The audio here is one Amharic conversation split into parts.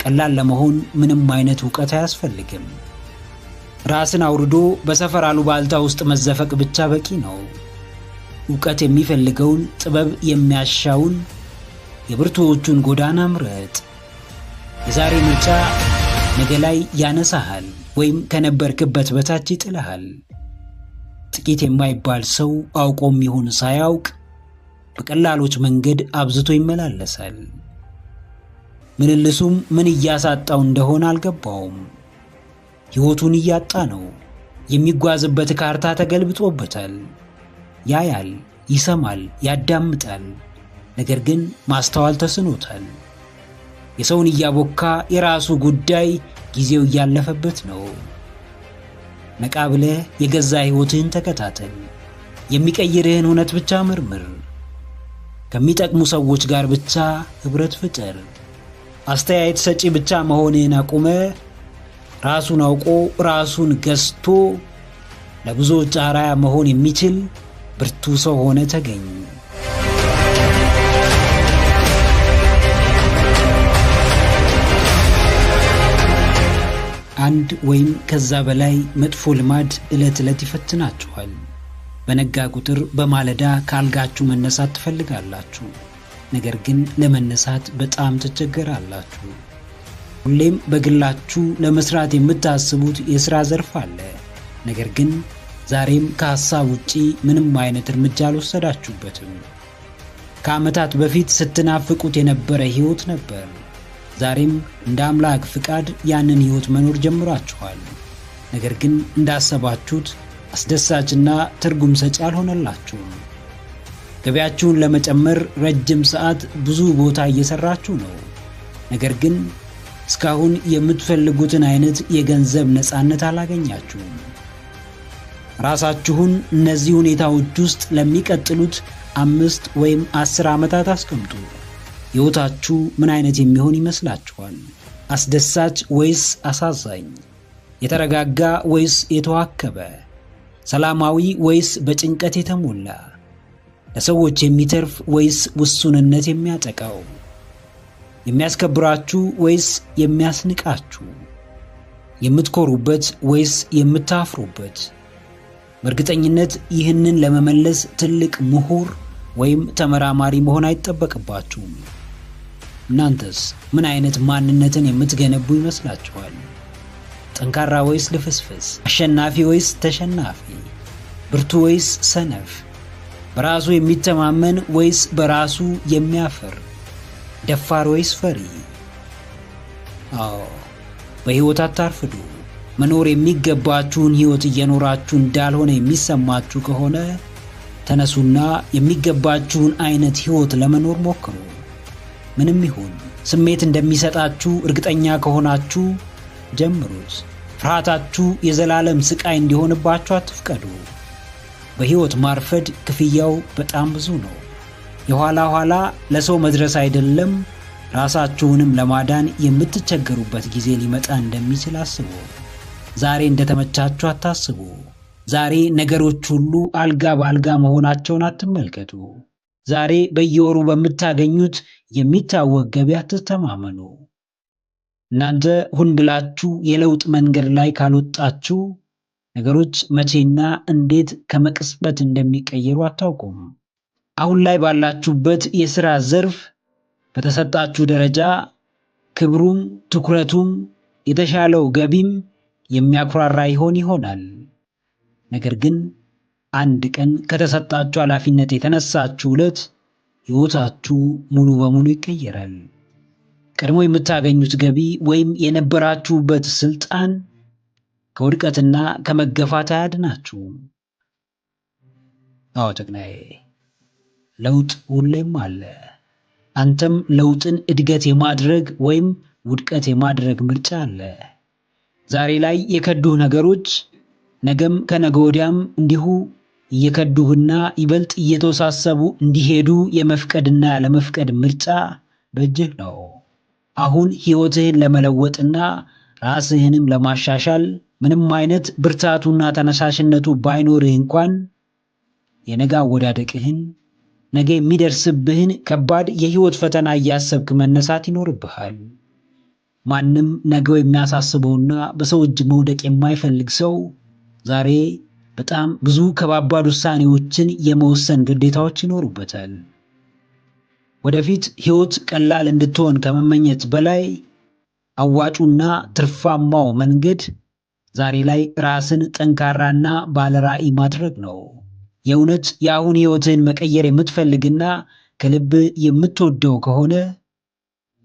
ቀላል ለመሆን ምንም አይነት ዕውቀት አያስፈልግም። ራስን አውርዶ በሰፈር አሉባልታ ውስጥ መዘፈቅ ብቻ በቂ ነው። ዕውቀት የሚፈልገውን፣ ጥበብ የሚያሻውን የብርቱዎቹን ጎዳና ምረጥ። የዛሬ ምርጫ ነገ ላይ ያነሳሃል ወይም ከነበርክበት በታች ይጥልሃል። ጥቂት የማይባል ሰው አውቆም ይሁን ሳያውቅ በቀላሎች መንገድ አብዝቶ ይመላለሳል። ምልልሱም ምን እያሳጣው እንደሆነ አልገባውም። ሕይወቱን እያጣ ነው። የሚጓዝበት ካርታ ተገልብጦበታል። ያያል፣ ይሰማል፣ ያዳምጣል። ነገር ግን ማስተዋል ተስኖታል። የሰውን እያቦካ የራሱ ጉዳይ ጊዜው እያለፈበት ነው። ነቃ ብለህ የገዛ ሕይወትህን ተከታተል። የሚቀይርህን እውነት ብቻ መርምር። ከሚጠቅሙ ሰዎች ጋር ብቻ ኅብረት ፍጠር። አስተያየት ሰጪ ብቻ መሆንህን አቁመ ራሱን አውቆ ራሱን ገዝቶ ለብዙዎች አርአያ መሆን የሚችል ብርቱ ሰው ሆነ ተገኝ። አንድ ወይም ከዛ በላይ መጥፎ ልማድ ዕለት ዕለት ይፈትናችኋል። በነጋ ቁጥር በማለዳ ካልጋችሁ መነሳት ትፈልጋላችሁ። ነገር ግን ለመነሳት በጣም ትቸገራላችሁ። ሁሌም በግላችሁ ለመስራት የምታስቡት የሥራ ዘርፍ አለ። ነገር ግን ዛሬም ከሐሳብ ውጪ ምንም አይነት እርምጃ አልወሰዳችሁበትም። ከዓመታት በፊት ስትናፍቁት የነበረ ሕይወት ነበር። ዛሬም እንደ አምላክ ፍቃድ ያንን ሕይወት መኖር ጀምራችኋል። ነገር ግን እንዳሰባችሁት አስደሳችና ትርጉም ሰጪ አልሆነላችሁም። ገቢያችሁን ለመጨመር ረጅም ሰዓት ብዙ ቦታ እየሰራችሁ ነው። ነገር ግን እስካሁን የምትፈልጉትን አይነት የገንዘብ ነፃነት አላገኛችሁም። ራሳችሁን እነዚህ ሁኔታዎች ውስጥ ለሚቀጥሉት 5 ወይም 10 ዓመታት አስቀምጡ። ሕይወታችሁ ምን አይነት የሚሆን ይመስላችኋል? አስደሳች ወይስ አሳዛኝ? የተረጋጋ ወይስ የተዋከበ? ሰላማዊ ወይስ በጭንቀት የተሞላ? ለሰዎች የሚተርፍ ወይስ ውሱንነት የሚያጠቃው? የሚያስከብራችሁ ወይስ የሚያስንቃችሁ? የምትኮሩበት ወይስ የምታፍሩበት? በእርግጠኝነት ይህንን ለመመለስ ትልቅ ምሁር ወይም ተመራማሪ መሆን አይጠበቅባችሁም። እናንተስ ምን አይነት ማንነትን የምትገነቡ ይመስላችኋል? ጠንካራ ወይስ ልፍስፍስ? አሸናፊ ወይስ ተሸናፊ? ብርቱ ወይስ ሰነፍ? በራሱ የሚተማመን ወይስ በራሱ የሚያፍር? ደፋር ወይስ ፈሪ? በሕይወት አታርፍዱ። መኖር የሚገባችሁን ሕይወት እየኖራችሁ እንዳልሆነ የሚሰማችሁ ከሆነ ተነሱና የሚገባችሁን አይነት ሕይወት ለመኖር ሞክሩ። ምንም ይሁን ስሜት እንደሚሰጣችሁ እርግጠኛ ከሆናችሁ ጀምሩት። ፍርሃታችሁ የዘላለም ስቃይ እንዲሆንባችሁ አትፍቀዱ። በሕይወት ማርፈድ ክፍያው በጣም ብዙ ነው። የኋላ ኋላ ለሰው መድረስ አይደለም ራሳችሁንም ለማዳን የምትቸገሩበት ጊዜ ሊመጣ እንደሚችል አስቡ። ዛሬ እንደተመቻችሁ አታስቡ። ዛሬ ነገሮች ሁሉ አልጋ በአልጋ መሆናቸውን አትመልከቱ። ዛሬ በየወሩ በምታገኙት የሚታወቅ ገቢ አትተማመኑ። እናንተ ሁን ብላችሁ የለውጥ መንገድ ላይ ካልወጣችሁ ነገሮች መቼና እንዴት ከመቅጽበት እንደሚቀየሩ አታውቁም። አሁን ላይ ባላችሁበት የሥራ ዘርፍ በተሰጣችሁ ደረጃ ክብሩም ትኩረቱም የተሻለው ገቢም የሚያኩራራ ይሆናል። ነገር ግን አንድ ቀን ከተሰጣችሁ ኃላፊነት የተነሳችሁ ዕለት ሕይወታችሁ ሙሉ በሙሉ ይቀየራል። ቀድሞ የምታገኙት ገቢ ወይም የነበራችሁበት ስልጣን ከውድቀትና ከመገፋት አያድናችሁም። ጀግናዬ፣ ለውጥ ሁሌም አለ። አንተም ለውጥን እድገት የማድረግ ወይም ውድቀት የማድረግ ምርጫ አለ። ዛሬ ላይ የከዱህ ነገሮች ነገም ከነገ ወዲያም እንዲሁ እየከዱህና ይበልጥ እየተወሳሰቡ እንዲሄዱ የመፍቀድና ለመፍቀድ ምርጫ በእጅህ ነው። አሁን ሕይወትህን ለመለወጥና ራስህንም ለማሻሻል ምንም አይነት ብርታቱና ተነሳሽነቱ ባይኖርህ እንኳን የነገ አወዳደቅህን፣ ነገ የሚደርስብህን ከባድ የሕይወት ፈተና እያሰብክ መነሳት ይኖርብሃል። ማንም ነገው የሚያሳስበውና በሰው እጅ መውደቅ የማይፈልግ ሰው ዛሬ በጣም ብዙ ከባባድ ውሳኔዎችን የመወሰን ግዴታዎች ይኖሩበታል። ወደፊት ሕይወት ቀላል እንድትሆን ከመመኘት በላይ አዋጩና ትርፋማው መንገድ ዛሬ ላይ ራስን ጠንካራና ባለራዕይ ማድረግ ነው። የእውነት የአሁን ሕይወትን መቀየር የምትፈልግና ከልብ የምትወደው ከሆነ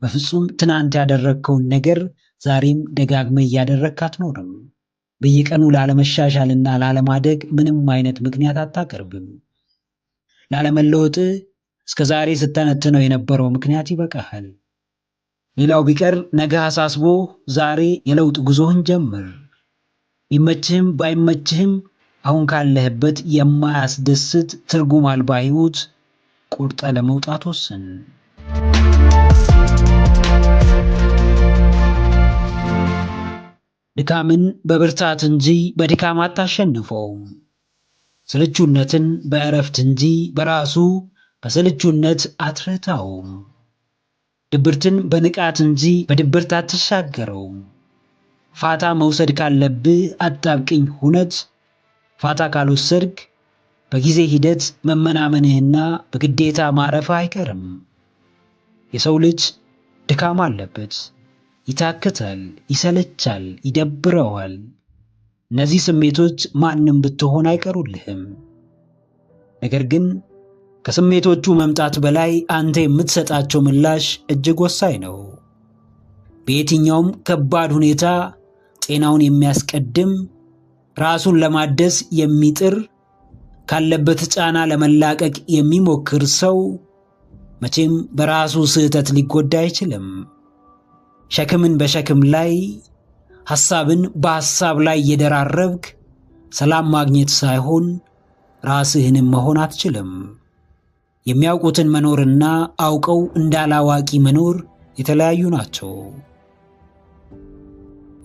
በፍጹም ትናንት ያደረግከውን ነገር ዛሬም ደጋግመህ እያደረግክ አትኖርም። በየቀኑ ላለመሻሻልና ላለማደግ ምንም አይነት ምክንያት አታቀርብም። ላለመለወጥ እስከ ዛሬ ስተነትነው የነበረው ምክንያት ይበቃሃል። ሌላው ቢቀር ነገ አሳስቦ ዛሬ የለውጥ ጉዞህን ጀምር። ቢመችህም ባይመችህም አሁን ካለህበት የማያስደስት ትርጉም አልባ ሕይወት ቁርጠ ለመውጣት ወስን። ድካምን በብርታት እንጂ በድካም አታሸንፈውም። ስልቹነትን በእረፍት እንጂ በራሱ በስልቹነት አትረታውም። ድብርትን በንቃት እንጂ በድብርት አትሻገረውም። ፋታ መውሰድ ካለብህ አጣብቅኝ ሁነት ፋታ ካልወሰድክ በጊዜ ሂደት መመናመንህና በግዴታ ማረፍ አይቀርም። የሰው ልጅ ድካም አለበት። ይታክታል፣ ይሰለቻል፣ ይደብረዋል። እነዚህ ስሜቶች ማንም ብትሆን አይቀሩልህም። ነገር ግን ከስሜቶቹ መምጣት በላይ አንተ የምትሰጣቸው ምላሽ እጅግ ወሳኝ ነው። በየትኛውም ከባድ ሁኔታ ጤናውን የሚያስቀድም ራሱን ለማደስ የሚጥር ካለበት ጫና ለመላቀቅ የሚሞክር ሰው መቼም በራሱ ስህተት ሊጎዳ አይችልም። ሸክምን በሸክም ላይ ሐሳብን በሐሳብ ላይ እየደራረብክ ሰላም ማግኘት ሳይሆን ራስህንም መሆን አትችልም። የሚያውቁትን መኖርና አውቀው እንዳላዋቂ መኖር የተለያዩ ናቸው።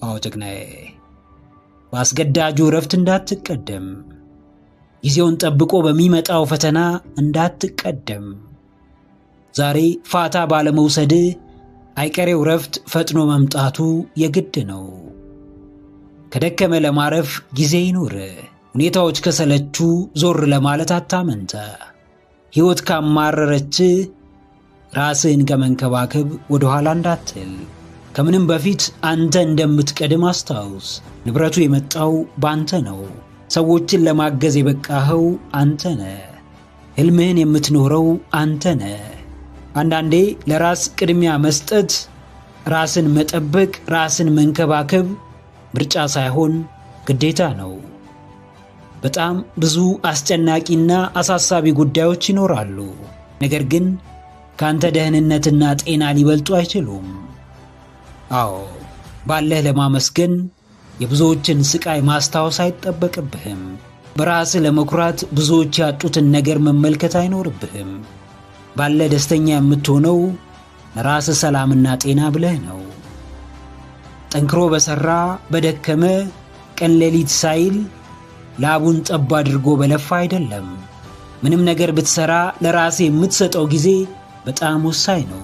አዎ ጀግናዬ፣ በአስገዳጁ እረፍት እንዳትቀደም፣ ጊዜውን ጠብቆ በሚመጣው ፈተና እንዳትቀደም። ዛሬ ፋታ ባለመውሰድ አይቀሬው እረፍት ፈጥኖ መምጣቱ የግድ ነው። ከደከመ ለማረፍ ጊዜ ይኑር። ሁኔታዎች ከሰለቹ ዞር ለማለት አታመንታ። ሕይወት ካማረረች ራስህን ከመንከባከብ ወደ ኋላ እንዳትል። ከምንም በፊት አንተ እንደምትቀድም አስታውስ። ንብረቱ የመጣው ባንተ ነው። ሰዎችን ለማገዝ የበቃኸው አንተ ነህ። ሕልምህን የምትኖረው አንተ ነህ። አንዳንዴ ለራስ ቅድሚያ መስጠት፣ ራስን መጠበቅ፣ ራስን መንከባከብ ምርጫ ሳይሆን ግዴታ ነው። በጣም ብዙ አስጨናቂና አሳሳቢ ጉዳዮች ይኖራሉ። ነገር ግን ካንተ ደህንነትና ጤና ሊበልጡ አይችሉም። አዎ፣ ባለህ ለማመስገን የብዙዎችን ስቃይ ማስታወስ አይጠበቅብህም። በራስህ ለመኩራት ብዙዎች ያጡትን ነገር መመልከት አይኖርብህም። ባለ ደስተኛ የምትሆነው ለራስህ ሰላምና ጤና ብለህ ነው። ጠንክሮ በሰራ በደከመ ቀን ሌሊት ሳይል ላቡን ጠብ አድርጎ በለፋ አይደለም። ምንም ነገር ብትሰራ ለራስህ የምትሰጠው ጊዜ በጣም ወሳኝ ነው።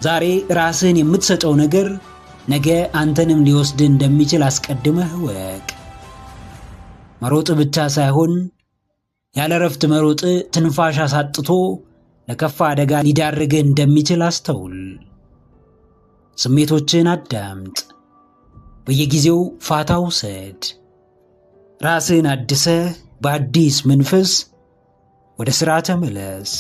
ዛሬ ራስህን የምትሰጠው ነገር ነገ አንተንም ሊወስድ እንደሚችል አስቀድመህ ወቅ። መሮጥ ብቻ ሳይሆን ያለ ረፍት መሮጥ ትንፋሽ አሳጥቶ ለከፋ አደጋ ሊዳርግህ እንደሚችል አስተውል። ስሜቶችን አዳምጥ። በየጊዜው ፋታ ውሰድ። ራስህን አድሰህ በአዲስ መንፈስ ወደ ሥራ ተመለስ።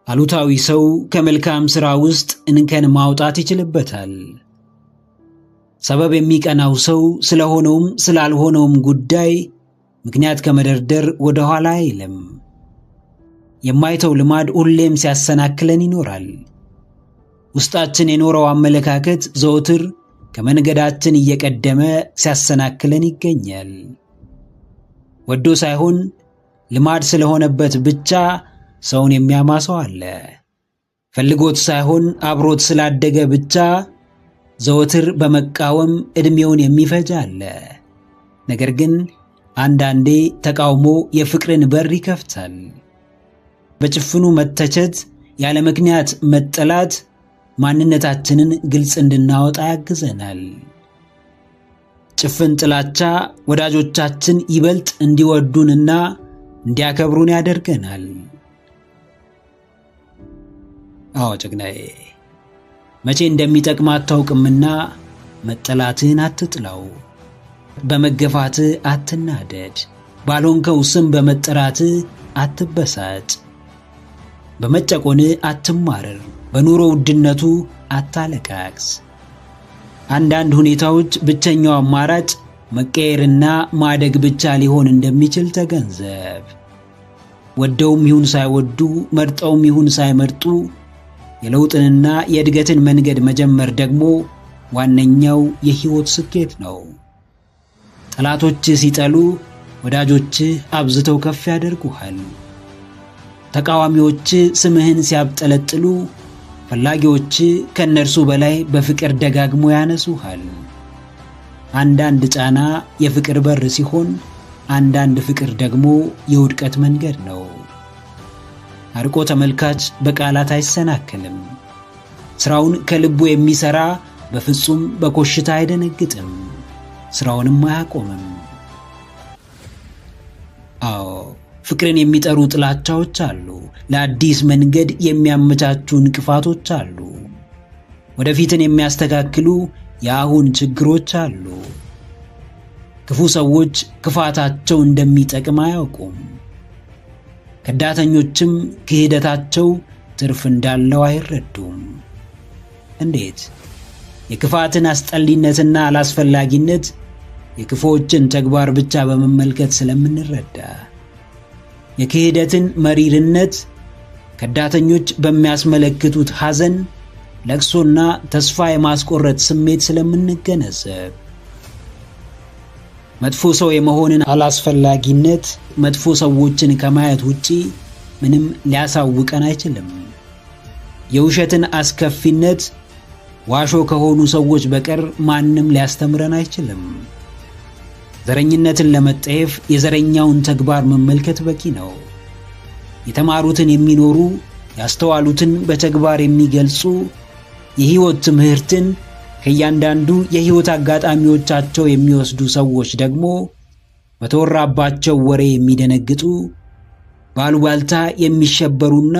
አሉታዊ ሰው ከመልካም ሥራ ውስጥ እንከን ማውጣት ይችልበታል። ሰበብ የሚቀናው ሰው ስለሆነውም ስላልሆነውም ጉዳይ ምክንያት ከመደርደር ወደ ኋላ አይልም። የማይተው ልማድ ሁሌም ሲያሰናክለን ይኖራል። ውስጣችን የኖረው አመለካከት ዘወትር ከመንገዳችን እየቀደመ ሲያሰናክለን ይገኛል። ወዶ ሳይሆን ልማድ ስለሆነበት ብቻ ሰውን የሚያማሰው አለ። ፈልጎት ሳይሆን አብሮት ስላደገ ብቻ ዘወትር በመቃወም ዕድሜውን የሚፈጅ አለ። ነገር ግን አንዳንዴ ተቃውሞ የፍቅርን በር ይከፍታል። በጭፍኑ መተቸት፣ ያለ ምክንያት መጠላት ማንነታችንን ግልጽ እንድናወጣ ያግዘናል። ጭፍን ጥላቻ ወዳጆቻችን ይበልጥ እንዲወዱንና እንዲያከብሩን ያደርገናል። አዎ ጀግናዬ፣ መቼ እንደሚጠቅም አታውቅምና መጠላትህን አትጥላው። በመገፋትህ አትናደድ። ባልሆንከው ስም በመጠራትህ አትበሳጭ። በመጨቆንህ አትማረር። በኑሮ ውድነቱ አታለቃቅስ። አንዳንድ ሁኔታዎች ብቸኛው አማራጭ መቀየርና ማደግ ብቻ ሊሆን እንደሚችል ተገንዘብ። ወደውም ይሁን ሳይወዱ፣ መርጠውም ይሁን ሳይመርጡ የለውጥንና የእድገትን መንገድ መጀመር ደግሞ ዋነኛው የህይወት ስኬት ነው። ጠላቶችህ ሲጠሉ ወዳጆችህ አብዝተው ከፍ ያደርጉሃል። ተቃዋሚዎችህ ስምህን ሲያብጠለጥሉ ፈላጊዎችህ ከነርሱ በላይ በፍቅር ደጋግሞ ያነሱሃል። አንዳንድ ጫና የፍቅር በር ሲሆን፣ አንዳንድ ፍቅር ደግሞ የውድቀት መንገድ ነው። አርቆ ተመልካች በቃላት አይሰናከልም። ስራውን ከልቡ የሚሰራ በፍጹም በኮሽታ አይደነግጥም፣ ስራውንም አያቆምም። አዎ ፍቅርን የሚጠሩ ጥላቻዎች አሉ። ለአዲስ መንገድ የሚያመቻቹ እንቅፋቶች አሉ። ወደፊትን የሚያስተካክሉ የአሁን ችግሮች አሉ። ክፉ ሰዎች ክፋታቸው እንደሚጠቅም አያውቁም። ከዳተኞችም ክህደታቸው ትርፍ እንዳለው አይረዱም። እንዴት? የክፋትን አስጠሊነትና አላስፈላጊነት የክፉዎችን ተግባር ብቻ በመመልከት ስለምንረዳ፣ የክህደትን መሪርነት ከዳተኞች በሚያስመለክቱት ሐዘን፣ ለቅሶና ተስፋ የማስቆረጥ ስሜት ስለምንገነዘብ፣ መጥፎ ሰው የመሆንን አላስፈላጊነት መጥፎ ሰዎችን ከማየት ውጪ ምንም ሊያሳውቀን አይችልም። የውሸትን አስከፊነት ዋሾ ከሆኑ ሰዎች በቀር ማንም ሊያስተምረን አይችልም። ዘረኝነትን ለመጠየፍ የዘረኛውን ተግባር መመልከት በቂ ነው። የተማሩትን የሚኖሩ፣ ያስተዋሉትን በተግባር የሚገልጹ፣ የህይወት ትምህርትን ከእያንዳንዱ የህይወት አጋጣሚዎቻቸው የሚወስዱ ሰዎች ደግሞ በተወራባቸው ወሬ የሚደነግጡ፣ ባሉባልታ የሚሸበሩና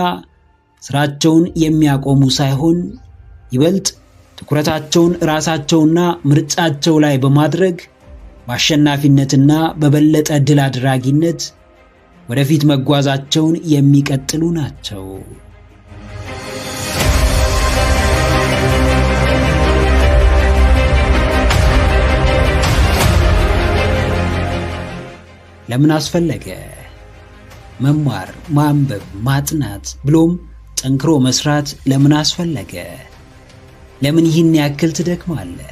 ስራቸውን የሚያቆሙ ሳይሆን ይበልጥ ትኩረታቸውን ራሳቸውና ምርጫቸው ላይ በማድረግ በአሸናፊነትና በበለጠ ድል አድራጊነት ወደፊት መጓዛቸውን የሚቀጥሉ ናቸው። ለምን አስፈለገ? መማር፣ ማንበብ፣ ማጥናት ብሎም ጠንክሮ መስራት ለምን አስፈለገ? ለምን ይህን ያክል ትደክማለህ?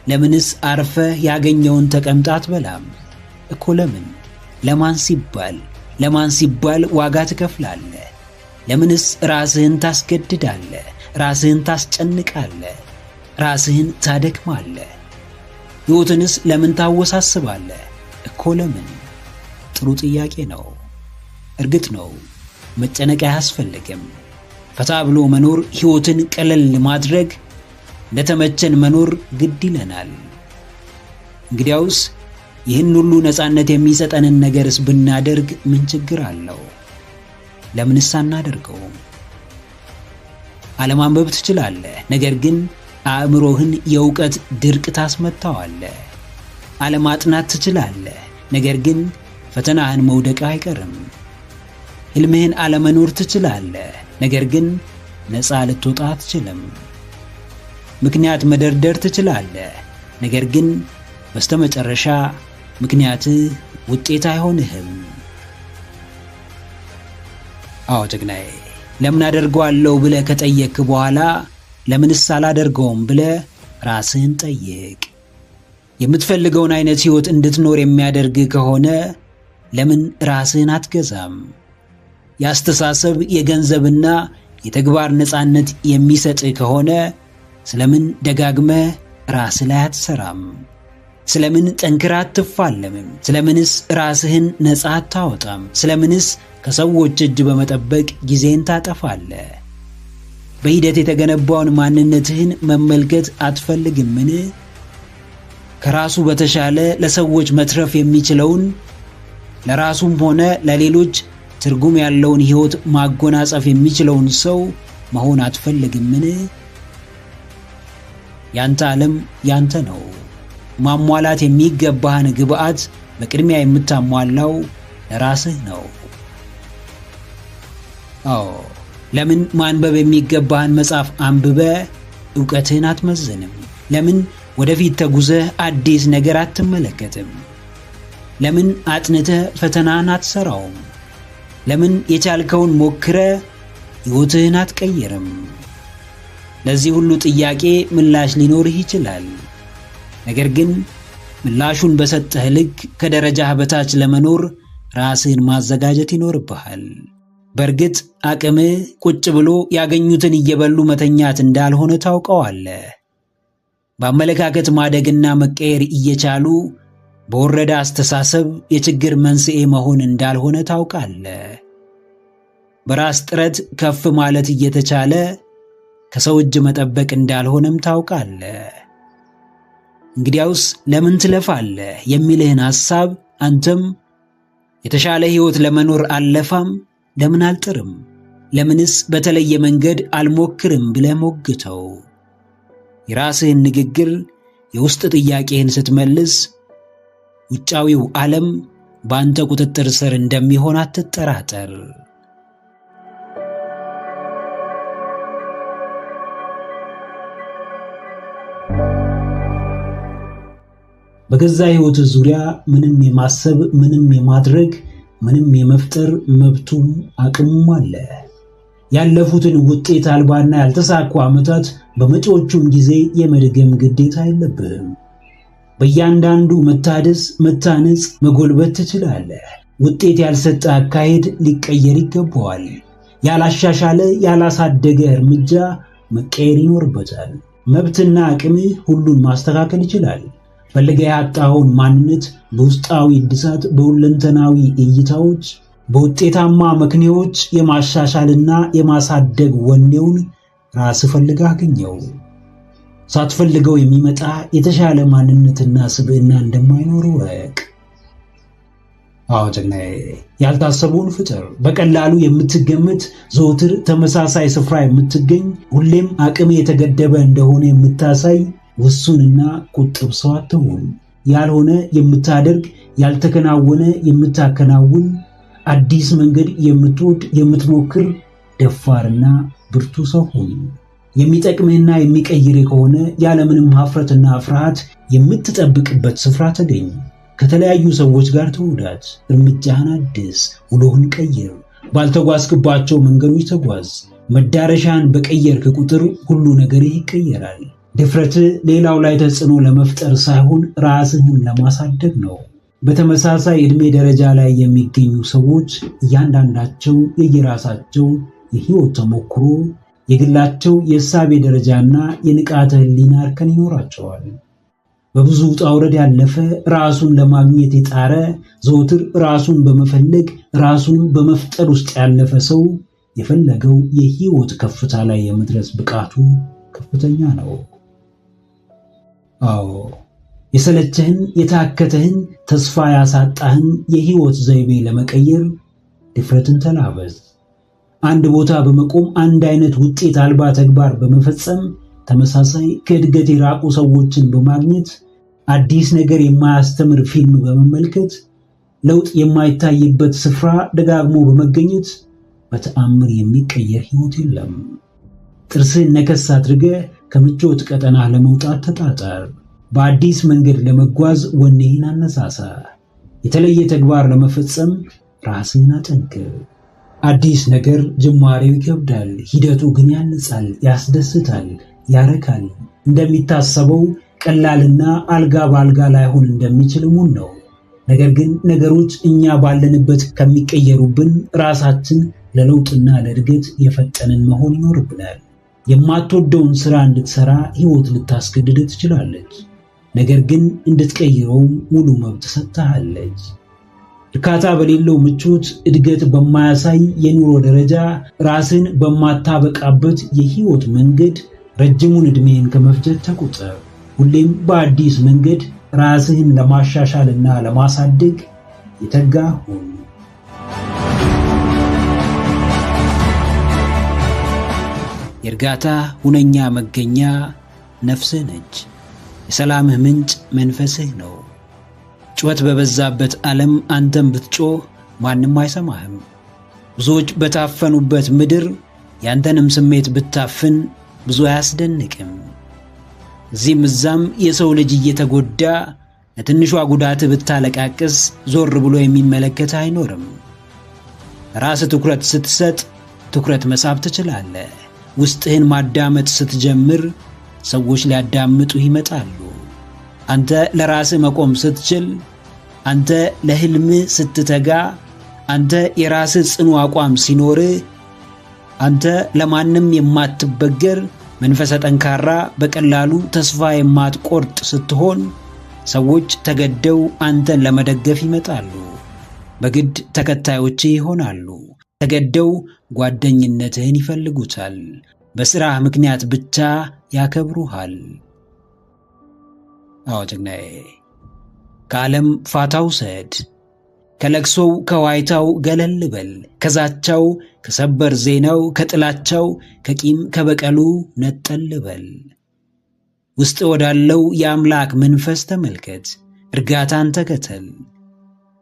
ለምንስ አርፈህ ያገኘውን ተቀምጣ አትበላም? እኮ ለምን? ለማን ሲባል ዋጋ ትከፍላለህ? ለምንስ ራስህን ታስገድዳለህ? ራስህን ታስጨንቃለህ? ራስህን ታደክማለህ? ሕይወትንስ ለምን ታወሳስባለህ? እኮ ለምን? ጥሩ ጥያቄ ነው። እርግጥ ነው መጨነቅ አያስፈልግም። ፈታ ብሎ መኖር፣ ሕይወትን ቀለል ማድረግ፣ ለተመቸን መኖር ግድ ይለናል። እንግዲያውስ ይህን ሁሉ ነፃነት የሚሰጠንን ነገርስ ብናደርግ ምን ችግር አለው? ለምንስ አናደርገውም? አለማንበብ ትችላለህ፣ ነገር ግን አእምሮህን የእውቀት ድርቅ ታስመታዋለህ። አለማጥናት ትችላለህ፣ ነገር ግን ፈተናህን መውደቅ አይቀርም። ሕልምህን አለመኖር ትችላለህ፣ ነገር ግን ነፃ ልትወጣ አትችልም። ምክንያት መደርደር ትችላለህ፣ ነገር ግን በስተመጨረሻ ምክንያትህ ውጤት አይሆንህም። አዎ ጀግናዬ፣ ለምን አደርገዋለሁ ብለህ ከጠየቅክ በኋላ ለምንስ አላደርገውም ብለህ ራስህን ጠይቅ። የምትፈልገውን አይነት ሕይወት እንድትኖር የሚያደርግ ከሆነ ለምን ራስህን አትገዛም? የአስተሳሰብ የገንዘብና የተግባር ነፃነት የሚሰጥ ከሆነ ስለምን ደጋግመህ ራስህ ላይ አትሰራም? ስለምን ጠንክራ አትፋለምም? ስለምንስ ራስህን ነፃ አታወጣም? ስለምንስ ከሰዎች እጅ በመጠበቅ ጊዜን ታጠፋለህ? በሂደት የተገነባውን ማንነትህን መመልከት አትፈልግምን? ከራሱ በተሻለ ለሰዎች መትረፍ የሚችለውን ለራሱም ሆነ ለሌሎች ትርጉም ያለውን ሕይወት ማጎናጸፍ የሚችለውን ሰው መሆን አትፈልግምን? ያንተ ዓለም ያንተ ነው። ማሟላት የሚገባህን ግብዓት በቅድሚያ የምታሟላው ለራስህ ነው። አዎ፣ ለምን ማንበብ የሚገባህን መጽሐፍ አንብበ ዕውቀትህን አትመዝንም? ለምን ወደፊት ተጉዘህ አዲስ ነገር አትመለከትም? ለምን አጥንተህ ፈተናን አትሰራውም? ለምን የቻልከውን ሞክረ ሕይወትህን አትቀይርም? ለዚህ ሁሉ ጥያቄ ምላሽ ሊኖርህ ይችላል። ነገር ግን ምላሹን በሰጠህ ልክ ከደረጃህ በታች ለመኖር ራስህን ማዘጋጀት ይኖርብሃል። በእርግጥ አቅምህ ቁጭ ብሎ ያገኙትን እየበሉ መተኛት እንዳልሆነ ታውቀዋለህ። በአመለካከት ማደግና መቀየር እየቻሉ በወረደ አስተሳሰብ የችግር መንስኤ መሆን እንዳልሆነ ታውቃለህ። በራስ ጥረት ከፍ ማለት እየተቻለ ከሰው እጅ መጠበቅ እንዳልሆነም ታውቃለህ። እንግዲያውስ ለምን ትለፋለህ የሚልህን ሐሳብ አንተም የተሻለ ሕይወት ለመኖር አልለፋም? ለምን አልጥርም? ለምንስ በተለየ መንገድ አልሞክርም ብለህ ሞግተው። የራስህን ንግግር፣ የውስጥ ጥያቄህን ስትመልስ ውጫዊው ዓለም በአንተ ቁጥጥር ስር እንደሚሆን አትጠራጠር። በገዛ ሕይወት ዙሪያ ምንም የማሰብ፣ ምንም የማድረግ፣ ምንም የመፍጠር መብቱም አቅሙም አለ። ያለፉትን ውጤት አልባና ያልተሳኩ ዓመታት በመጪዎቹም ጊዜ የመድገም ግዴታ የለብህም። በእያንዳንዱ መታደስ፣ መታነጽ፣ መጎልበት ትችላለህ። ውጤት ያልሰጠ አካሄድ ሊቀየር ይገባዋል። ያላሻሻለ ያላሳደገ እርምጃ መቀየር ይኖርበታል። መብትና አቅምህ ሁሉን ማስተካከል ይችላል። ፈልገህ ያጣኸውን ማንነት በውስጣዊ እድሳት፣ በሁለንተናዊ እይታዎች፣ በውጤታማ መክንዮች የማሻሻልና የማሳደግ ወኔውን ራስህ ፈልገህ አገኘው። ሳትፈልገው የሚመጣ የተሻለ ማንነትና ስብዕና እንደማይኖር ወቅ። አዎ ጀግናዬ፣ ያልታሰበውን ፍጠር። በቀላሉ የምትገመት ዘውትር ተመሳሳይ ስፍራ የምትገኝ ሁሌም አቅም የተገደበ እንደሆነ የምታሳይ ውሱንና ቁጥብ ሰው አትሁን። ያልሆነ የምታደርግ፣ ያልተከናወነ የምታከናውን፣ አዲስ መንገድ የምትወድ የምትሞክር ደፋርና ብርቱ ሰው ሁን። የሚጠቅምህና የሚቀይር ከሆነ ያለምንም ሀፍረትና ፍርሃት የምትጠብቅበት ስፍራ ተገኝ። ከተለያዩ ሰዎች ጋር ተወዳጅ። እርምጃህን አድስ፣ ውሎህን ቀይር። ባልተጓዝክባቸው መንገዶች ተጓዝ። መዳረሻን በቀየርክ ቁጥር ሁሉ ነገርህ ይቀየራል። ድፍረትህ ሌላው ላይ ተጽዕኖ ለመፍጠር ሳይሆን ራስህን ለማሳደግ ነው። በተመሳሳይ ዕድሜ ደረጃ ላይ የሚገኙ ሰዎች እያንዳንዳቸው የየራሳቸው የሕይወት ተሞክሮ፣ የግላቸው የእሳቤ ደረጃና የንቃተ ሕሊና እርከን ይኖራቸዋል። በብዙ ውጣ ውረድ ያለፈ፣ ራሱን ለማግኘት የጣረ፣ ዘወትር ራሱን በመፈለግ ራሱን በመፍጠር ውስጥ ያለፈ ሰው የፈለገው የሕይወት ከፍታ ላይ የመድረስ ብቃቱ ከፍተኛ ነው። አዎ፣ የሰለቸህን፣ የታከተህን፣ ተስፋ ያሳጣህን የሕይወት ዘይቤ ለመቀየር ድፍረትን ተላበስ። አንድ ቦታ በመቆም አንድ አይነት ውጤት አልባ ተግባር በመፈጸም ተመሳሳይ ከእድገት የራቁ ሰዎችን በማግኘት አዲስ ነገር የማያስተምር ፊልም በመመልከት ለውጥ የማይታይበት ስፍራ ደጋግሞ በመገኘት በተአምር የሚቀየር ሕይወት የለም። ጥርስህን ነከስ አድርገህ ከምቾት ቀጠና ለመውጣት ተጣጣር። በአዲስ መንገድ ለመጓዝ ወኔህን አነሳሳ። የተለየ ተግባር ለመፈጸም ራስህን አጠንክር። አዲስ ነገር ጅማሬው ይከብዳል፣ ሂደቱ ግን ያንጻል፣ ያስደስታል፣ ያረካል። እንደሚታሰበው ቀላልና አልጋ በአልጋ ላይሆን እንደሚችል እሙን ነው። ነገር ግን ነገሮች እኛ ባለንበት ከሚቀየሩብን ራሳችን ለለውጥና ለእድገት የፈጠንን መሆን ይኖርብናል። የማትወደውን ሥራ እንድትሰራ ሕይወት ልታስገድድ ትችላለች። ነገር ግን እንድትቀይረው ሙሉ መብት ሰጥታለች። እርካታ በሌለው ምቾት፣ እድገት በማያሳይ የኑሮ ደረጃ፣ ራስን በማታበቃበት የህይወት መንገድ ረጅሙን እድሜን ከመፍጀት ተቆጠብ። ሁሌም በአዲስ መንገድ ራስህን ለማሻሻልና ለማሳደግ የተጋ ሁን። የእርጋታ ሁነኛ መገኛ ነፍስህ ነች። የሰላምህ ምንጭ መንፈስህ ነው። ጩኸት በበዛበት ዓለም አንተም ብትጮህ ማንም አይሰማህም። ብዙዎች በታፈኑበት ምድር ያንተንም ስሜት ብታፍን ብዙ አያስደንቅም። እዚህም እዛም የሰው ልጅ እየተጎዳ ለትንሿ ጉዳት ብታለቃቅስ ዞር ብሎ የሚመለከት አይኖርም። ራስ ትኩረት ስትሰጥ ትኩረት መሳብ ትችላለህ። ውስጥህን ማዳመጥ ስትጀምር ሰዎች ሊያዳምጡ ይመጣሉ። አንተ ለራስህ መቆም ስትችል፣ አንተ ለህልምህ ስትተጋ፣ አንተ የራስህ ጽኑ አቋም ሲኖርህ፣ አንተ ለማንም የማትበገር መንፈሰ ጠንካራ በቀላሉ ተስፋ የማትቆርጥ ስትሆን ሰዎች ተገደው አንተን ለመደገፍ ይመጣሉ። በግድ ተከታዮች ይሆናሉ። ተገደው ጓደኝነትህን ይፈልጉታል። በሥራህ ምክንያት ብቻ ያከብሩሃል። አዎ ጀግናዬ፣ ከዓለም ፋታ ውሰድ። ከለቅሶው ከዋይታው ገለል በል። ከዛቻው ከሰበር ዜናው ከጥላቻው ከቂም ከበቀሉ ነጠል በል። ውስጥ ወዳለው የአምላክ መንፈስ ተመልከት። እርጋታን ተከተል።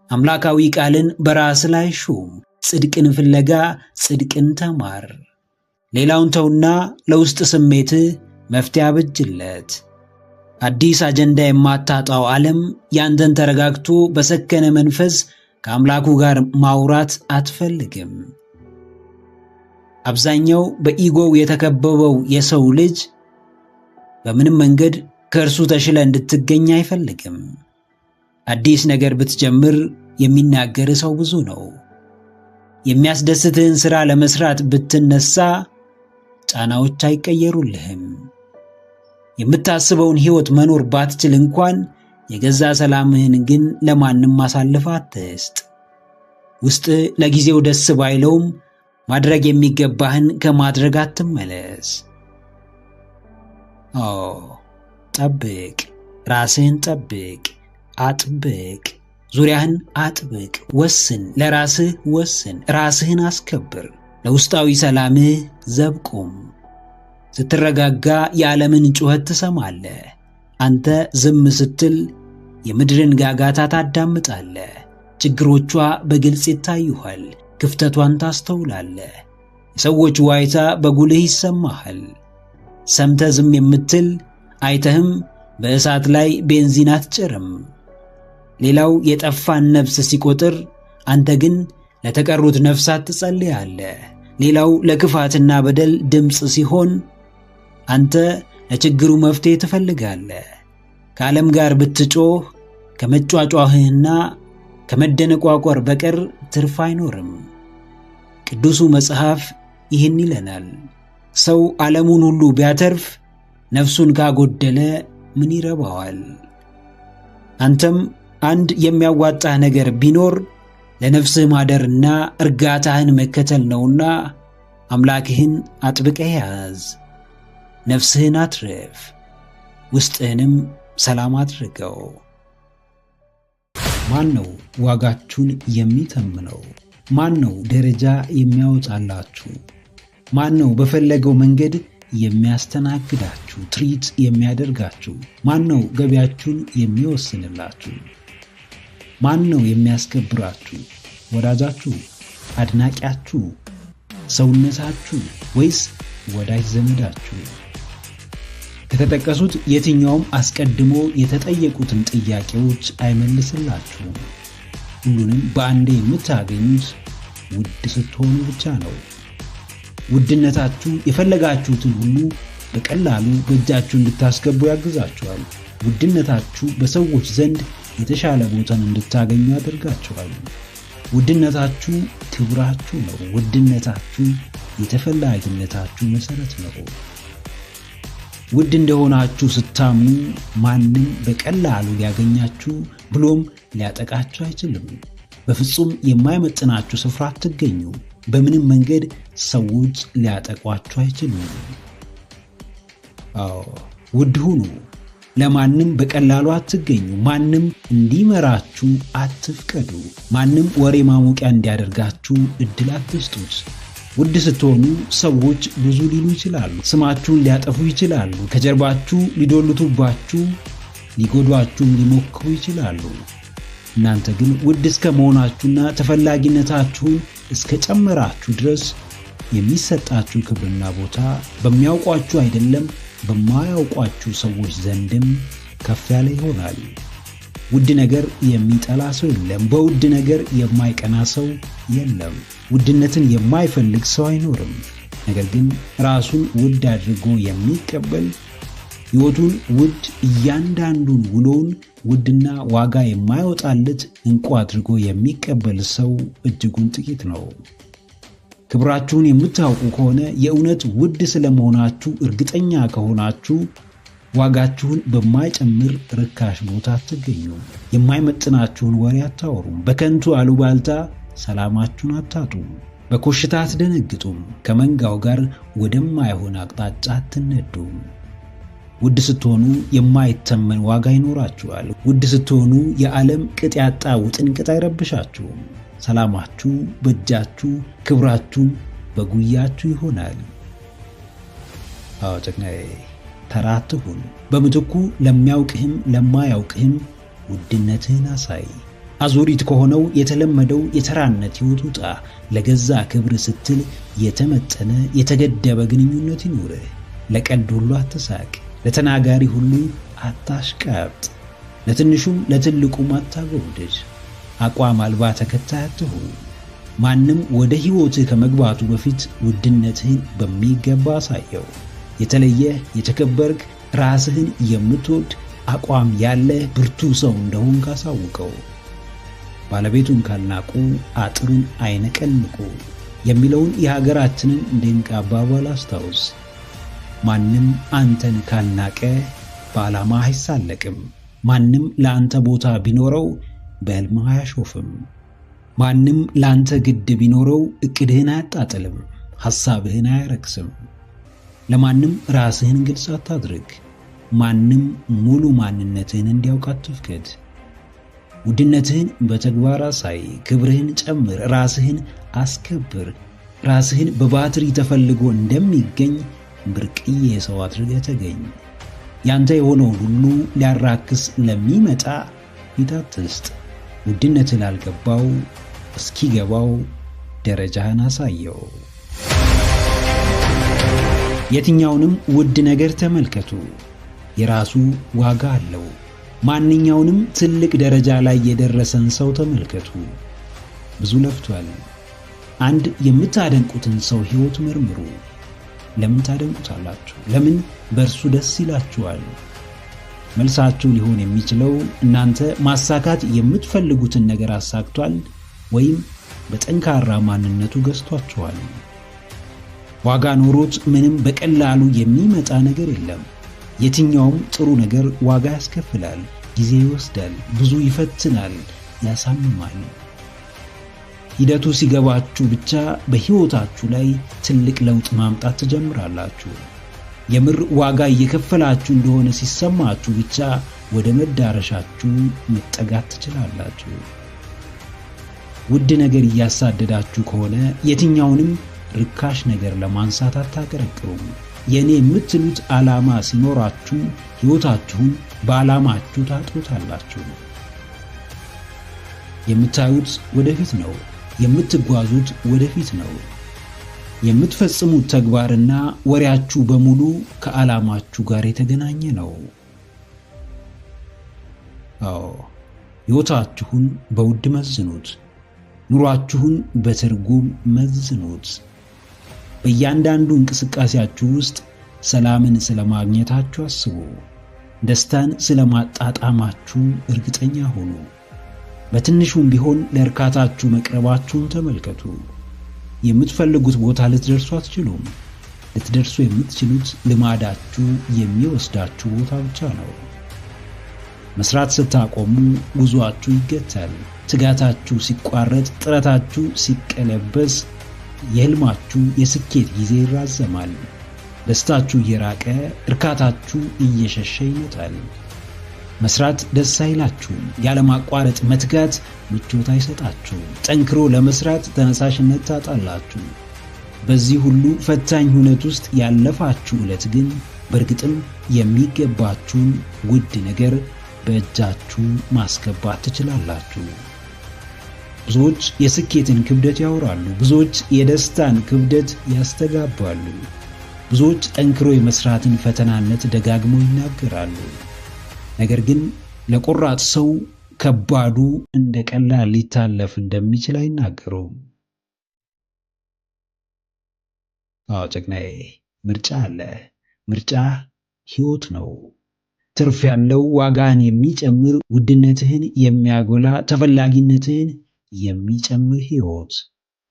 አምላካዊ ቃልን በራስ ላይ ሹም። ጽድቅን ፍለጋ ጽድቅን ተማር። ሌላውን ተውና ለውስጥ ስሜትህ መፍትሄ አብጅለት። አዲስ አጀንዳ የማታጣው ዓለም ያንተን ተረጋግቶ በሰከነ መንፈስ ከአምላኩ ጋር ማውራት አትፈልግም። አብዛኛው በኢጎው የተከበበው የሰው ልጅ በምንም መንገድ ከእርሱ ተሽለ እንድትገኝ አይፈልግም። አዲስ ነገር ብትጀምር የሚናገር ሰው ብዙ ነው። የሚያስደስትህን ሥራ ለመስራት ብትነሳ ጫናዎች አይቀየሩልህም። የምታስበውን ሕይወት መኖር ባትችል እንኳን የገዛ ሰላምህን ግን ለማንም ማሳለፍ አትስጥ። ውስጥ ለጊዜው ደስ ባይለውም ማድረግ የሚገባህን ከማድረግ አትመለስ። ጠብቅ፣ ራስህን ጠብቅ፣ አጥብቅ፣ ዙሪያህን አጥብቅ፣ ወስን፣ ለራስህ ወስን፣ ራስህን አስከብር፣ ለውስጣዊ ሰላምህ ዘብቁም። ስትረጋጋ የዓለምን ጩኸት ትሰማለህ። አንተ ዝም ስትል የምድርን ጋጋታ ታዳምጣለህ። ችግሮቿ በግልጽ ይታዩሃል። ክፍተቷን ታስተውላለህ። የሰዎች ዋይታ በጉልህ ይሰማሃል። ሰምተ ዝም የምትል አይተህም በእሳት ላይ ቤንዚን አትጭርም። ሌላው የጠፋን ነፍስ ሲቆጥር አንተ ግን ለተቀሩት ነፍሳት ትጸልያለህ። ሌላው ለክፋትና በደል ድምፅ ሲሆን አንተ ለችግሩ መፍትሄ ትፈልጋለህ። ከዓለም ጋር ብትጮህ ከመጫጫህና ከመደነቋቆር በቀር ትርፍ አይኖርም። ቅዱሱ መጽሐፍ ይህን ይለናል። ሰው ዓለሙን ሁሉ ቢያተርፍ ነፍሱን ካጎደለ ምን ይረባዋል? አንተም አንድ የሚያዋጣህ ነገር ቢኖር ለነፍስህ ማደርና እርጋታህን መከተል ነውና አምላክህን አጥብቀህ ያዝ። ነፍስህን አትርፍ፣ ውስጥህንም ሰላም አድርገው። ማን ነው ዋጋችሁን የሚተምነው? ማን ነው ደረጃ የሚያወጣላችሁ? ማን ነው በፈለገው መንገድ የሚያስተናግዳችሁ፣ ትሪት የሚያደርጋችሁ? ማን ነው ገቢያችሁን የሚወስንላችሁ? ማን ነው የሚያስከብራችሁ? ወዳጃችሁ፣ አድናቂያችሁ፣ ሰውነታችሁ ወይስ ወዳጅ ዘመዳችሁ? ከተጠቀሱት የትኛውም አስቀድሞ የተጠየቁትን ጥያቄዎች አይመልስላችሁም። ሁሉንም በአንዴ የምታገኙት ውድ ስትሆኑ ብቻ ነው። ውድነታችሁ የፈለጋችሁትን ሁሉ በቀላሉ በእጃችሁ እንድታስገቡ ያግዛችኋል። ውድነታችሁ በሰዎች ዘንድ የተሻለ ቦታን እንድታገኙ ያደርጋችኋል። ውድነታችሁ ክብራችሁ ነው። ውድነታችሁ የተፈላጊነታችሁ መሰረት ነው። ውድ እንደሆናችሁ ስታምኑ ማንም በቀላሉ ሊያገኛችሁ ብሎም ሊያጠቃችሁ አይችልም። በፍጹም የማይመጥናችሁ ስፍራ አትገኙ። በምንም መንገድ ሰዎች ሊያጠቋችሁ አይችሉም። ውድ ሁኑ። ለማንም በቀላሉ አትገኙ። ማንም እንዲመራችሁ አትፍቀዱ። ማንም ወሬ ማሞቂያ እንዲያደርጋችሁ እድል አትስጡት። ውድ ስትሆኑ ሰዎች ብዙ ሊሉ ይችላሉ። ስማችሁን ሊያጠፉ ይችላሉ። ከጀርባችሁ ሊዶልቱባችሁ፣ ሊጎዷችሁም ሊሞክሩ ይችላሉ። እናንተ ግን ውድ እስከ መሆናችሁና ተፈላጊነታችሁን እስከ ጨመራችሁ ድረስ የሚሰጣችሁ ክብርና ቦታ በሚያውቋችሁ አይደለም በማያውቋችሁ ሰዎች ዘንድም ከፍ ያለ ይሆናል። ውድ ነገር የሚጠላ ሰው የለም። በውድ ነገር የማይቀና ሰው የለም። ውድነትን የማይፈልግ ሰው አይኖርም። ነገር ግን ራሱን ውድ አድርጎ የሚቀበል ሕይወቱን ውድ፣ እያንዳንዱን ውሎውን ውድና ዋጋ የማይወጣለት እንቁ አድርጎ የሚቀበል ሰው እጅጉን ጥቂት ነው። ክብራችሁን የምታውቁ ከሆነ የእውነት ውድ ስለመሆናችሁ እርግጠኛ ከሆናችሁ ዋጋችሁን በማይጨምር ርካሽ ቦታ አትገኙ። የማይመጥናችሁን ወሬ አታወሩም። በከንቱ አሉባልታ ሰላማችሁን አታጡም። በኮሽታ አትደነግጡም። ከመንጋው ጋር ወደማይሆን አቅጣጫ አትነዱም። ውድ ስትሆኑ የማይተመን ዋጋ ይኖራችኋል። ውድ ስትሆኑ የዓለም ቅጥ ያጣ ውጥንቅጥ አይረብሻችሁም። ሰላማችሁ በእጃችሁ፣ ክብራችሁ በጉያችሁ ይሆናል። ጀግናዬ፣ ተራ አትሁን። በምትኩ ለሚያውቅህም ለማያውቅህም ውድነትህን አሳይ። አዙሪት ከሆነው የተለመደው የተራነት ሕይወት ውጣ። ለገዛ ክብር ስትል የተመጠነ የተገደበ ግንኙነት ይኑርህ። ለቀልድ ሁሉ አትሳቅ። ለተናጋሪ ሁሉ አታሽቃብጥ። ለትንሹም ለትልቁም አታጎብድድ። አቋም አልባ ተከታይ አትሁን። ማንም ወደ ሕይወትህ ከመግባቱ በፊት ውድነትህን በሚገባ አሳየው። የተለየ የተከበርክ፣ ራስህን የምትወድ፣ አቋም ያለህ ብርቱ ሰው እንደሆን ካሳውቀው። ባለቤቱን ካልናቁ አጥሩን አይነቀንቁ የሚለውን የሀገራችንን ድንቅ አባባል አስታውስ። ማንም አንተን ካልናቀ በዓላማ አይሳለቅም። ማንም ለአንተ ቦታ ቢኖረው በሕልምህ አያሾፍም። ማንም ለአንተ ግድ ቢኖረው እቅድህን አያጣጥልም፣ ሐሳብህን አያረክስም። ለማንም ራስህን ግልጽ አታድርግ። ማንም ሙሉ ማንነትህን እንዲያውቅ አትፍቀድ። ውድነትህን በተግባር አሳይ። ክብርህን ጨምር። ራስህን አስከብር። ራስህን በባትሪ ተፈልጎ እንደሚገኝ ብርቅዬ ሰው አድርገህ ተገኝ። ያንተ የሆነውን ሁሉ ሊያራክስ ለሚመጣ ፊት አትስጥ። ውድነትህ ላልገባው እስኪገባው ደረጃህን አሳየው። የትኛውንም ውድ ነገር ተመልከቱ፣ የራሱ ዋጋ አለው። ማንኛውንም ትልቅ ደረጃ ላይ የደረሰን ሰው ተመልከቱ። ብዙ ለፍቷል። አንድ የምታደንቁትን ሰው ሕይወት መርምሩ። ለምን ታደንቁታላችሁ? ለምን በእርሱ ደስ ይላችኋል? መልሳችሁ ሊሆን የሚችለው እናንተ ማሳካት የምትፈልጉትን ነገር አሳክቷል ወይም በጠንካራ ማንነቱ ገዝቷችኋል። ዋጋ ኖሮት ምንም በቀላሉ የሚመጣ ነገር የለም። የትኛውም ጥሩ ነገር ዋጋ ያስከፍላል፣ ጊዜ ይወስዳል፣ ብዙ ይፈትናል፣ ያሳምማል። ሂደቱ ሲገባችሁ ብቻ በሕይወታችሁ ላይ ትልቅ ለውጥ ማምጣት ትጀምራላችሁ። የምር ዋጋ እየከፈላችሁ እንደሆነ ሲሰማችሁ ብቻ ወደ መዳረሻችሁ መጠጋት ትችላላችሁ። ውድ ነገር እያሳደዳችሁ ከሆነ የትኛውንም ርካሽ ነገር ለማንሳት አታቀረቅሩም። የኔ የምትሉት ዓላማ ሲኖራችሁ ሕይወታችሁን በዓላማችሁ ታጥሩታላችሁ። የምታዩት ወደፊት ነው። የምትጓዙት ወደፊት ነው። የምትፈጽሙት ተግባርና ወሬያችሁ በሙሉ ከዓላማችሁ ጋር የተገናኘ ነው። ሕይወታችሁን በውድ መዝኑት። ኑሯችሁን በትርጉም መዝኑት። በእያንዳንዱ እንቅስቃሴያችሁ ውስጥ ሰላምን ስለማግኘታችሁ አስቡ። ደስታን ስለማጣጣማችሁ እርግጠኛ ሁኑ። በትንሹም ቢሆን ለእርካታችሁ መቅረባችሁን ተመልከቱ። የምትፈልጉት ቦታ ልትደርሱ አትችሉም። ልትደርሱ የምትችሉት ልማዳችሁ የሚወስዳችሁ ቦታ ብቻ ነው። መስራት ስታቆሙ ጉዟችሁ ይገታል። ትጋታችሁ ሲቋረጥ፣ ጥረታችሁ ሲቀለበስ፣ የህልማችሁ የስኬት ጊዜ ይራዘማል። ደስታችሁ እየራቀ፣ እርካታችሁ እየሸሸ ይመጣል። መስራት ደስ አይላችሁም። ያለማቋረጥ መትጋት ምቾት አይሰጣችሁም። ጠንክሮ ለመስራት ተነሳሽነት ታጣላችሁ። በዚህ ሁሉ ፈታኝ ሁኔታ ውስጥ ያለፋችሁ ዕለት ግን በእርግጥም የሚገባችሁን ውድ ነገር በእጃችሁ ማስገባት ትችላላችሁ። ብዙዎች የስኬትን ክብደት ያወራሉ። ብዙዎች የደስታን ክብደት ያስተጋባሉ። ብዙዎች ጠንክሮ የመስራትን ፈተናነት ደጋግመው ይናገራሉ። ነገር ግን ለቆራጥ ሰው ከባዱ እንደ ቀላል ሊታለፍ እንደሚችል አይናገሩም። ጨቅናዬ፣ ምርጫ አለ። ምርጫ ሕይወት ነው። ትርፍ ያለው፣ ዋጋን የሚጨምር፣ ውድነትህን የሚያጎላ፣ ተፈላጊነትህን የሚጨምር ሕይወት።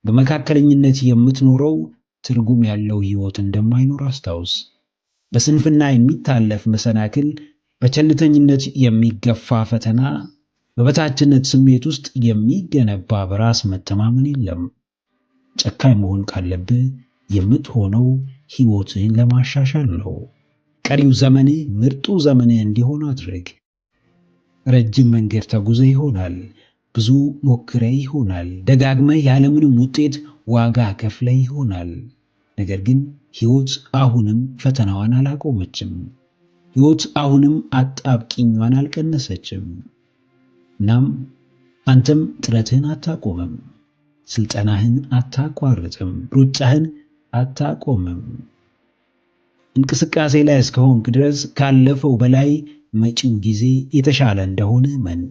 በመካከለኝነት የምትኖረው ትርጉም ያለው ሕይወት እንደማይኖር አስታውስ። በስንፍና የሚታለፍ መሰናክል፣ በቸልተኝነት የሚገፋ ፈተና፣ በበታችነት ስሜት ውስጥ የሚገነባ በራስ መተማመን የለም። ጨካኝ መሆን ካለብህ የምትሆነው ሕይወትህን ለማሻሻል ነው። ቀሪው ዘመንህ ምርጡ ዘመንህ እንዲሆን አድርግ። ረጅም መንገድ ተጉዘህ ይሆናል። ብዙ ሞክረህ ይሆናል። ደጋግመህ ያለምንም ውጤት ዋጋ ከፍለህ ይሆናል። ነገር ግን ሕይወት አሁንም ፈተናዋን አላቆመችም። ሕይወት አሁንም አጣብቂኟን አልቀነሰችም። እናም አንተም ጥረትህን አታቆምም። ስልጠናህን አታቋርጥም። ሩጫህን አታቆምም። እንቅስቃሴ ላይ እስከሆንክ ድረስ ካለፈው በላይ መጪው ጊዜ የተሻለ እንደሆነ እመን።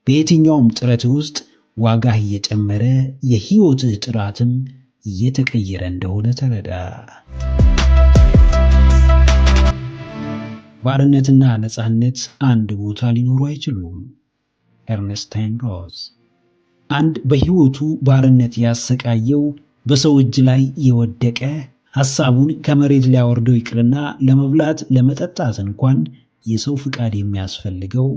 በየትኛውም ጥረትህ ውስጥ ዋጋህ እየጨመረ የሕይወትህ ጥራትም እየተቀየረ እንደሆነ ተረዳ። ባርነትና ነፃነት አንድ ቦታ ሊኖሩ አይችሉም። ኤርነስት ሄይንሮዝ። አንድ በሕይወቱ ባርነት ያሰቃየው፣ በሰው እጅ ላይ የወደቀ፣ ሐሳቡን ከመሬት ሊያወርደው ይቅርና ለመብላት ለመጠጣት እንኳን የሰው ፍቃድ የሚያስፈልገው፣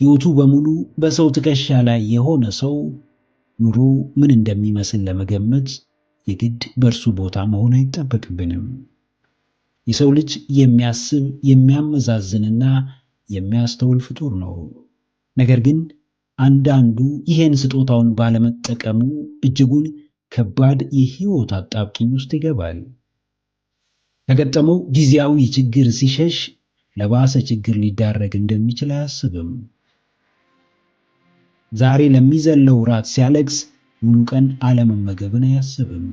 ሕይወቱ በሙሉ በሰው ትከሻ ላይ የሆነ ሰው ኑሮ ምን እንደሚመስል ለመገመት የግድ በእርሱ ቦታ መሆን አይጠበቅብንም። የሰው ልጅ የሚያስብ የሚያመዛዝንና የሚያስተውል ፍጡር ነው። ነገር ግን አንዳንዱ ይሄን ስጦታውን ባለመጠቀሙ እጅጉን ከባድ የሕይወት አጣብቂኝ ውስጥ ይገባል። ከገጠመው ጊዜያዊ ችግር ሲሸሽ ለባሰ ችግር ሊዳረግ እንደሚችል አያስብም። ዛሬ ለሚዘለው ራት ሲያለቅስ ሙሉ ቀን አለመመገብን አያስብም።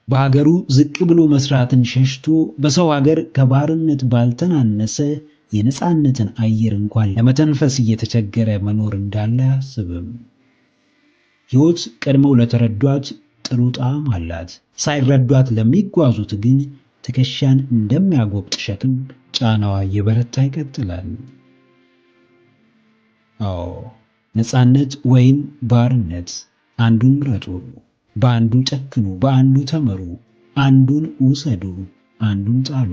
በሀገሩ ዝቅ ብሎ መስራትን ሸሽቶ በሰው ሀገር ከባርነት ባልተናነሰ የነፃነትን አየር እንኳን ለመተንፈስ እየተቸገረ መኖር እንዳለ አያስብም። ሕይወት ቀድመው ለተረዷት ጥሩ ጣዕም አላት። ሳይረዷት ለሚጓዙት ግን ትከሻን እንደሚያጎብጥ ሸክም ጫናዋ እየበረታ ይቀጥላል። ነፃነት ወይም ባርነት፣ አንዱን ምረጡ። በአንዱ ጨክኑ፣ በአንዱ ተመሩ። አንዱን ውሰዱ፣ አንዱን ጣሉ።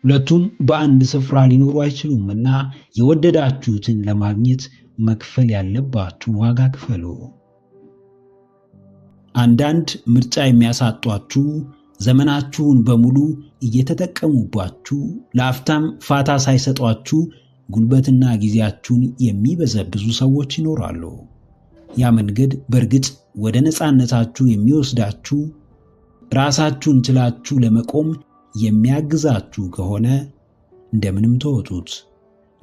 ሁለቱም በአንድ ስፍራ ሊኖሩ አይችሉምና የወደዳችሁትን ለማግኘት መክፈል ያለባችሁን ዋጋ ክፈሉ። አንዳንድ ምርጫ የሚያሳጧችሁ፣ ዘመናችሁን በሙሉ እየተጠቀሙባችሁ፣ ለአፍታም ፋታ ሳይሰጧችሁ ጉልበትና ጊዜያችሁን የሚበዘብዙ ሰዎች ይኖራሉ። ያ መንገድ በእርግጥ ወደ ነፃነታችሁ የሚወስዳችሁ፣ ራሳችሁን ችላችሁ ለመቆም የሚያግዛችሁ ከሆነ እንደምንም ተወጡት።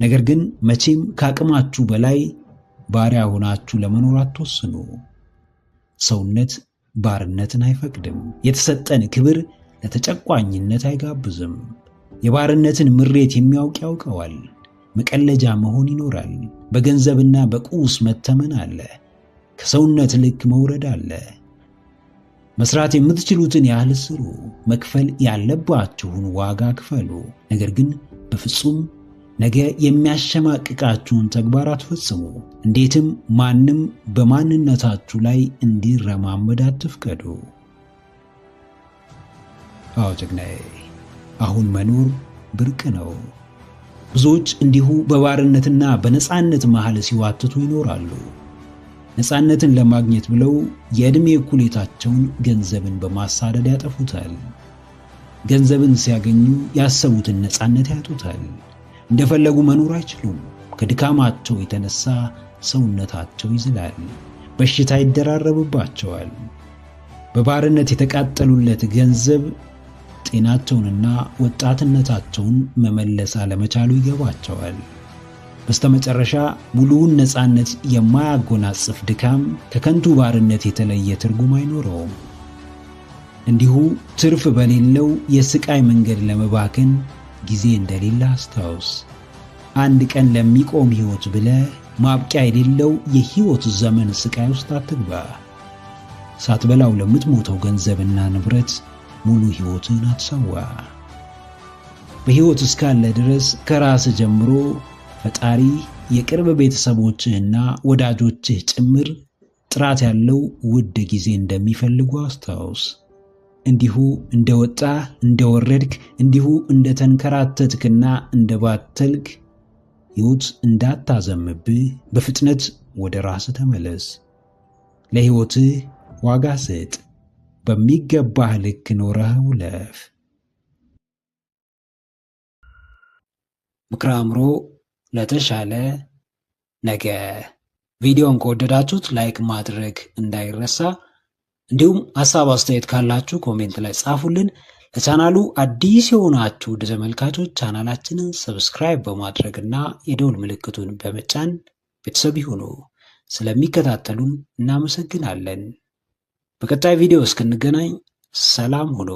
ነገር ግን መቼም ከአቅማችሁ በላይ ባሪያ ሆናችሁ ለመኖር አትወስኑ። ሰውነት ባርነትን አይፈቅድም። የተሰጠን ክብር ለተጨቋኝነት አይጋብዝም። የባርነትን ምሬት የሚያውቅ ያውቀዋል። መቀለጃ መሆን ይኖራል። በገንዘብና በቁስ መተመን አለ። ከሰውነት ልክ መውረድ አለ። መስራት የምትችሉትን ያህል ስሩ። መክፈል ያለባችሁን ዋጋ ክፈሉ። ነገር ግን በፍጹም ነገ የሚያሸማቅቃችሁን ተግባር አትፈጽሙ። እንዴትም ማንም በማንነታችሁ ላይ እንዲረማመድ አትፍቀዱ። አዎ ጀግናዬ፣ አሁን መኖር ብርቅ ነው። ብዙዎች እንዲሁ በባርነትና በነፃነት መሃል ሲዋትቱ ይኖራሉ። ነፃነትን ለማግኘት ብለው የዕድሜ እኩሌታቸውን ገንዘብን በማሳደድ ያጠፉታል። ገንዘብን ሲያገኙ ያሰቡትን ነፃነት ያጡታል። እንደፈለጉ መኖር አይችሉም። ከድካማቸው የተነሳ ሰውነታቸው ይዝላል፣ በሽታ ይደራረብባቸዋል። በባርነት የተቃጠሉለት ገንዘብ ጤናቸውንና ወጣትነታቸውን መመለስ አለመቻሉ ይገባቸዋል። በስተመጨረሻ ሙሉውን ነፃነት የማያጎናጽፍ ድካም ከከንቱ ባርነት የተለየ ትርጉም አይኖረውም። እንዲሁ ትርፍ በሌለው የስቃይ መንገድ ለመባከን ጊዜ እንደሌለ አስታውስ። አንድ ቀን ለሚቆም ሕይወት ብለህ ማብቂያ የሌለው የሕይወት ዘመን ስቃይ ውስጥ አትግባ። ሳትበላው ለምትሞተው ገንዘብና ንብረት ሙሉ ሕይወትን አትሰዋ። በሕይወት እስካለ ድረስ ከራስ ጀምሮ ፈጣሪ የቅርብ ቤተሰቦችህና ወዳጆችህ ጭምር ጥራት ያለው ውድ ጊዜ እንደሚፈልጉ አስታውስ። እንዲሁ እንደወጣህ እንደወረድክ፣ እንዲሁ እንደተንከራተትክና እንደባተልክ ሕይወት እንዳታዘምብህ በፍጥነት ወደ ራስህ ተመለስ። ለሕይወትህ ዋጋ ስጥ። በሚገባህ ልክ ኖረህ ውለፍ። ምክረ አእምሮ ለተሻለ ነገ። ቪዲዮን ከወደዳችሁት ላይክ ማድረግ እንዳይረሳ። እንዲሁም ሐሳብ አስተያየት ካላችሁ ኮሜንት ላይ ጻፉልን። ለቻናሉ አዲስ የሆናችሁ ውድ ተመልካቾች ቻናላችንን ሰብስክራይብ በማድረግና የደውል ምልክቱን በመጫን ቤተሰብ ይሁኑ። ስለሚከታተሉን እናመሰግናለን። በቀጣይ ቪዲዮ እስክንገናኝ ሰላም ሁኑ።